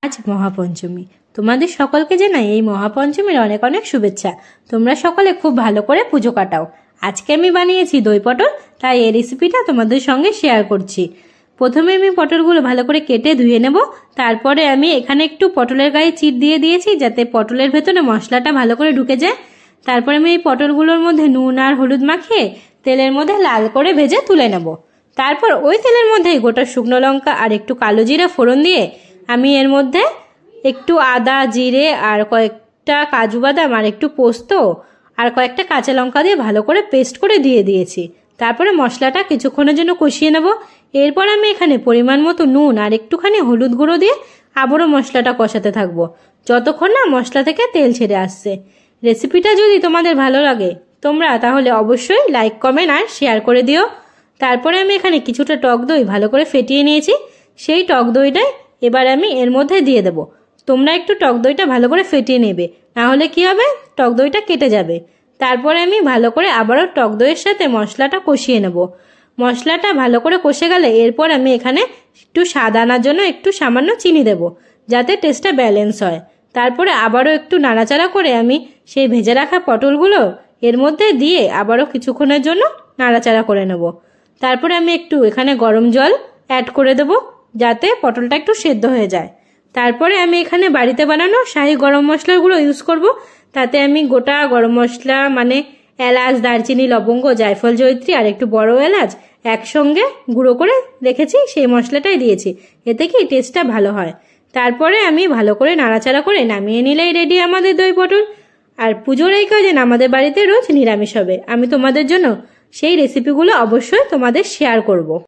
আজ মহাপঞ্চমী। তোমাদের সকলকে জানাই এই মহাপঞ্চমীর অনেক অনেক শুভেচ্ছা। তোমরা সকলে খুব ভালো করে পুজো কাটাও। আজকে আমি বানিয়েছি দই পটল, তাই এই রেসিপিটা তোমাদের সঙ্গে শেয়ার করছি। প্রথমে আমি পটলগুলো ভালো করে কেটে ধুয়ে নেব। তারপরে আমি এখানে একটু পটলের গায়ে চিট দিয়ে দিয়েছি, যাতে পটলের ভেতরে মশলাটা ভালো করে ঢুকে যায়। তারপরে আমি এই পটলগুলোর মধ্যে নুন আর হলুদ মাখিয়ে তেলের মধ্যে লাল করে ভেজে তুলে নেব। তারপর ওই তেলের মধ্যে গোটা শুকনো লঙ্কা আর একটু কালো জিরা ফোড়ন দিয়ে আমি এর মধ্যে একটু আদা, জিরে আর কয়েকটা কাজু বাদাম আর একটু পোস্ত আর কয়েকটা কাঁচা লঙ্কা দিয়ে ভালো করে পেস্ট করে দিয়ে দিয়েছি। তারপরে মশলাটা কিছুক্ষণের জন্য কষিয়ে নেব। এরপর আমি এখানে পরিমাণ মতো নুন আর একটুখানি হলুদ গুঁড়ো দিয়ে আবারও মশলাটা কষাতে থাকবো, যতক্ষণ না মশলা থেকে তেল ছেড়ে আসছে। রেসিপিটা যদি তোমাদের ভালো লাগে তোমরা তাহলে অবশ্যই লাইক, কমেন্ট আর শেয়ার করে দিও। তারপরে আমি এখানে কিছুটা টক দই ভালো করে ফেটিয়ে নিয়েছি। সেই টক দইটাই এবার আমি এর মধ্যে দিয়ে দেব। তোমরা একটু টক দইটা ভালো করে ফেটিয়ে নেবে, না হলে কি হবে, টক দইটা কেটে যাবে। তারপরে আমি ভালো করে আবারও টক দইয়ের সাথে মশলাটা কষিয়ে নেব। মশলাটা ভালো করে কষে গেলে এরপর আমি এখানে একটু স্বাদ আনার জন্য একটু সামান্য চিনি দেব, যাতে টেস্টটা ব্যালেন্স হয়। তারপরে আবারও একটু নাড়াচাড়া করে আমি সেই ভেজে রাখা পটলগুলো এর মধ্যে দিয়ে আবারও কিছুক্ষণের জন্য নাড়াচাড়া করে নেব। তারপরে আমি একটু এখানে গরম জল অ্যাড করে দেব, যাতে পটলটা একটু সেদ্ধ হয়ে যায়। তারপরে আমি এখানে বাড়িতে বানানো শাহি গরম মশলাগুলো ইউজ করব। তাতে আমি গোটা গরম মশলা মানে এলাচ, দারচিনি, লবঙ্গ, জায়ফল, জয়িত্রী আর একটু বড় এলাচ একসঙ্গে গুঁড়ো করে রেখেছি, সেই মশলাটাই দিয়েছি। এতে কি টেস্টটা ভালো হয়। তারপরে আমি ভালো করে নাড়াচাড়া করে নামিয়ে নিলেই রেডি আমাদের দই পটল। আর পুজোর এই কদিন আমাদের বাড়িতে রোজ নিরামিষ হবে। আমি তোমাদের জন্য সেই রেসিপিগুলো অবশ্যই তোমাদের শেয়ার করব।